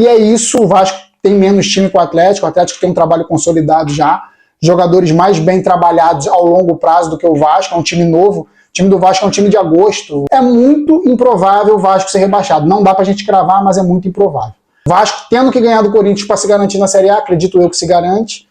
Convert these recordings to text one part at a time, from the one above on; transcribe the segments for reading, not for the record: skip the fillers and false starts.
E é isso, o Vasco tem menos time que o Atlético tem um trabalho consolidado já, jogadores mais bem trabalhados ao longo prazo do que o Vasco, é um time novo, o time do Vasco é um time de agosto. É muito improvável o Vasco ser rebaixado, não dá pra gente cravar, mas é muito improvável. O Vasco tendo que ganhar do Corinthians para se garantir na Série A, acredito eu que se garante.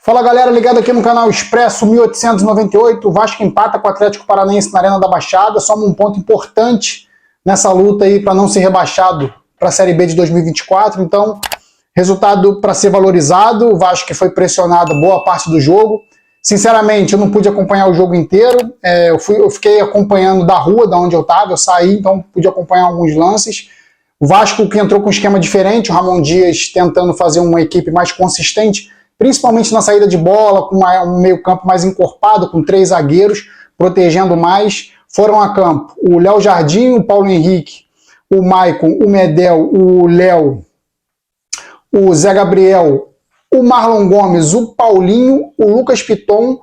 Fala galera, ligado aqui no canal Expresso 1898, o Vasco empata com o Atlético Paranaense na Arena da Baixada, soma um ponto importante nessa luta aí para não ser rebaixado para a Série B de 2024, então resultado para ser valorizado, o Vasco que foi pressionado boa parte do jogo. Sinceramente, eu não pude acompanhar o jogo inteiro, eu fiquei acompanhando da rua, da onde eu estava, eu saí, então pude acompanhar alguns lances. O Vasco que entrou com um esquema diferente, o Ramon Dias tentando fazer uma equipe mais consistente, principalmente na saída de bola, com um meio-campo mais encorpado, com 3 zagueiros, protegendo mais. Foram a campo o Léo Jardim, o Paulo Henrique, o Maicon, o Medel, o Léo, o Zé Gabriel, o Marlon Gomes, o Paulinho, o Lucas Piton,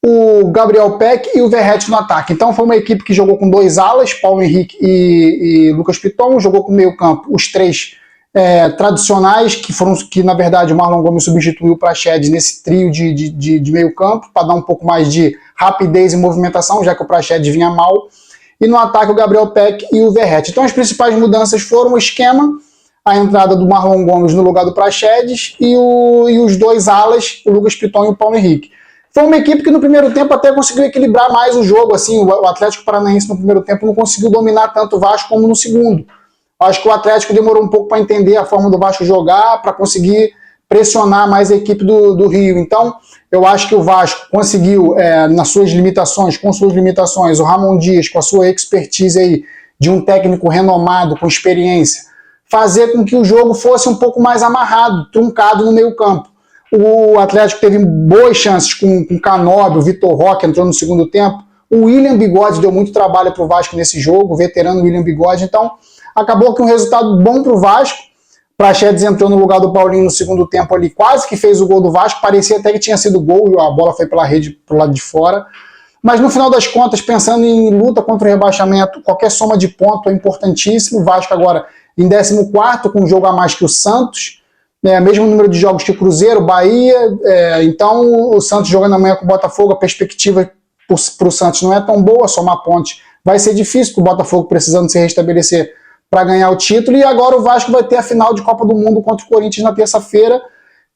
o Gabriel Peck e o Verratti no ataque. Então foi uma equipe que jogou com 2 alas, Paulo Henrique e Lucas Piton, jogou com meio-campo os 3 tradicionais, que na verdade o Marlon Gomes substituiu o Praxedes nesse trio de meio campo, para dar um pouco mais de rapidez e movimentação, já que o Praxedes vinha mal, e no ataque o Gabriel Peck e o Verratti. Então as principais mudanças foram o esquema, a entrada do Marlon Gomes no lugar do Praxedes e os 2 alas, o Lucas Piton e o Paulo Henrique. Foi uma equipe que no primeiro tempo até conseguiu equilibrar mais o jogo, assim, o Atlético Paranaense no primeiro tempo não conseguiu dominar tanto o Vasco como no segundo. Acho que o Atlético demorou um pouco para entender a forma do Vasco jogar, para conseguir pressionar mais a equipe do Rio. Então, eu acho que o Vasco conseguiu, nas suas limitações, com suas limitações, o Ramon Dias, com a sua expertise aí, de um técnico renomado, com experiência, fazer com que o jogo fosse um pouco mais amarrado, truncado no meio campo. O Atlético teve boas chances com o Canóbio, o Vitor Roque entrou no segundo tempo. O William Bigode deu muito trabalho para o Vasco nesse jogo, o veterano William Bigode. Então, acabou que um resultado bom para o Vasco. Praxedes entrou no lugar do Paulinho no segundo tempo ali, quase que fez o gol do Vasco, parecia até que tinha sido gol, e a bola foi pela rede pro lado de fora. Mas no final das contas, pensando em luta contra o rebaixamento, qualquer soma de ponto é importantíssimo. O Vasco agora em 14º, com um jogo a mais que o Santos, mesmo número de jogos que o Cruzeiro, Bahia, então o Santos jogando amanhã com o Botafogo, a perspectiva para o Santos não é tão boa, somar ponte vai ser difícil, com o Botafogo precisando se restabelecer para ganhar o título, e agora o Vasco vai ter a final de Copa do Mundo contra o Corinthians na terça-feira.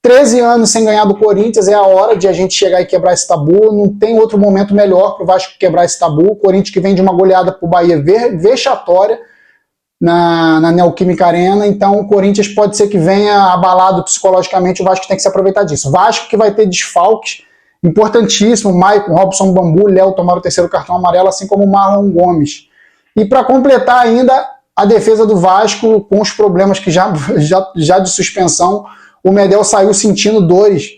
13 anos sem ganhar do Corinthians, é a hora de a gente chegar e quebrar esse tabu, não tem outro momento melhor para o Vasco quebrar esse tabu. O Corinthians que vem de uma goleada para o Bahia vexatória na Neoquímica Arena, então o Corinthians pode ser que venha abalado psicologicamente, o Vasco tem que se aproveitar disso. Vasco que vai ter desfalques importantíssimo, Maicon, Robson Bambu, Léo tomaram o 3º cartão amarelo, assim como o Marlon Gomes. E para completar ainda, a defesa do Vasco, com os problemas que já de suspensão, o Medel saiu sentindo dores.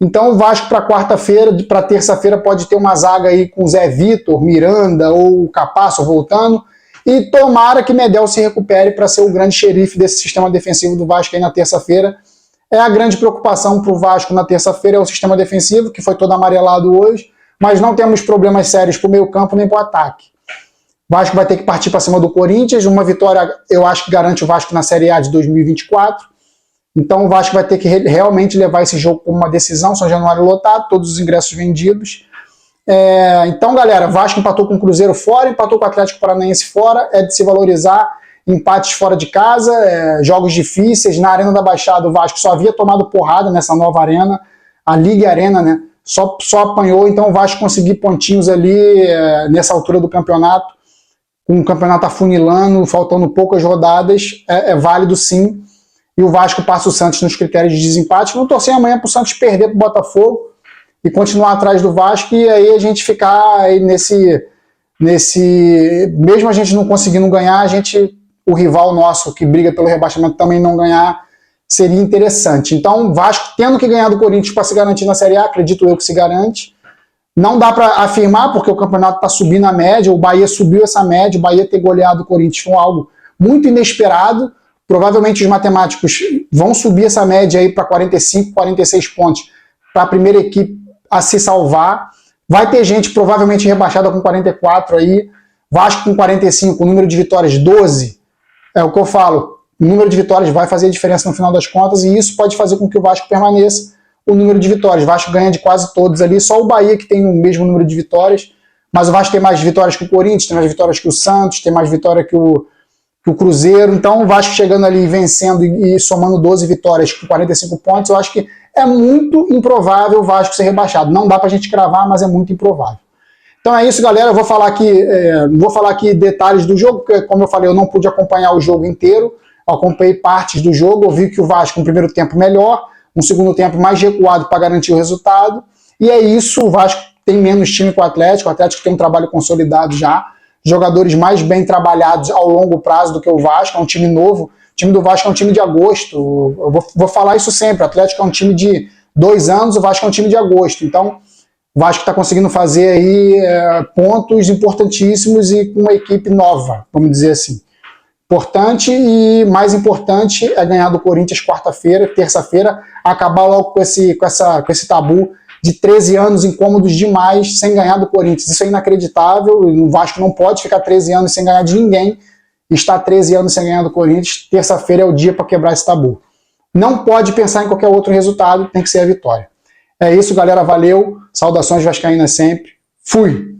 Então o Vasco para quarta-feira, para terça-feira, pode ter uma zaga aí com Zé Vitor, Miranda ou o Capasso voltando. E tomara que Medel se recupere para ser o grande xerife desse sistema defensivo do Vasco aí na terça-feira. É a grande preocupação para o Vasco na terça-feira, é o sistema defensivo, que foi todo amarelado hoje, mas não temos problemas sérios para o meio campo nem para o ataque. O Vasco vai ter que partir para cima do Corinthians, uma vitória eu acho que garante o Vasco na Série A de 2024, então o Vasco vai ter que realmente levar esse jogo como uma decisão, São Januário lotado, todos os ingressos vendidos. Então galera, Vasco empatou com o Cruzeiro fora, empatou com o Atlético Paranaense fora, é de se valorizar, empates fora de casa, jogos difíceis. Na Arena da Baixada o Vasco só havia tomado porrada nessa nova arena, a Liga Arena, né? Só apanhou, então o Vasco conseguir pontinhos ali nessa altura do campeonato, com o campeonato afunilando, faltando poucas rodadas, é válido sim, e o Vasco passa o Santos nos critérios de desempate. Vamos torcer amanhã para o Santos perder para o Botafogo e continuar atrás do Vasco, e aí a gente ficar aí nesse mesmo a gente não conseguindo ganhar, o rival nosso que briga pelo rebaixamento também não ganhar, seria interessante. Então, Vasco tendo que ganhar do Corinthians para se garantir na Série A, acredito eu que se garante. Não dá para afirmar, porque o campeonato está subindo a média, o Bahia subiu essa média, o Bahia ter goleado o Corinthians foi algo muito inesperado, Provavelmente os matemáticos vão subir essa média aí para 45, 46 pontos para a primeira equipe a se salvar. Vai ter gente provavelmente rebaixada com 44 aí, Vasco com 45, o número de vitórias 12. É o que eu falo, o número de vitórias vai fazer a diferença no final das contas e isso pode fazer com que o Vasco permaneça o número de vitórias. O Vasco ganha de quase todos ali, só o Bahia que tem o mesmo número de vitórias, mas o Vasco tem mais vitórias que o Corinthians, tem mais vitórias que o Santos, tem mais vitória que o Cruzeiro. Então o Vasco chegando ali, vencendo e somando 12 vitórias com 45 pontos, eu acho que é muito improvável o Vasco ser rebaixado. Não dá pra gente cravar, mas é muito improvável. Então é isso, galera. Eu vou falar aqui detalhes do jogo, porque, como eu falei, eu não pude acompanhar o jogo inteiro. Eu acompanhei partes do jogo, eu vi que o Vasco, no primeiro tempo, melhor, no segundo tempo, mais recuado para garantir o resultado. E é isso, o Vasco tem menos time que o Atlético tem um trabalho consolidado já, jogadores mais bem trabalhados ao longo prazo do que o Vasco, é um time novo. O time do Vasco é um time de agosto, eu vou falar isso sempre, o Atlético é um time de 2 anos, o Vasco é um time de agosto. Então, o Vasco está conseguindo fazer aí pontos importantíssimos e com uma equipe nova, vamos dizer assim. Importante e mais importante é ganhar do Corinthians quarta-feira, terça-feira, acabar logo com esse tabu de 13 anos incômodos demais sem ganhar do Corinthians. Isso é inacreditável, o Vasco não pode ficar 13 anos sem ganhar de ninguém, está 13 anos sem ganhar do Corinthians, terça-feira é o dia para quebrar esse tabu. Não pode pensar em qualquer outro resultado, tem que ser a vitória. É isso, galera, valeu, saudações vascaínas sempre, fui!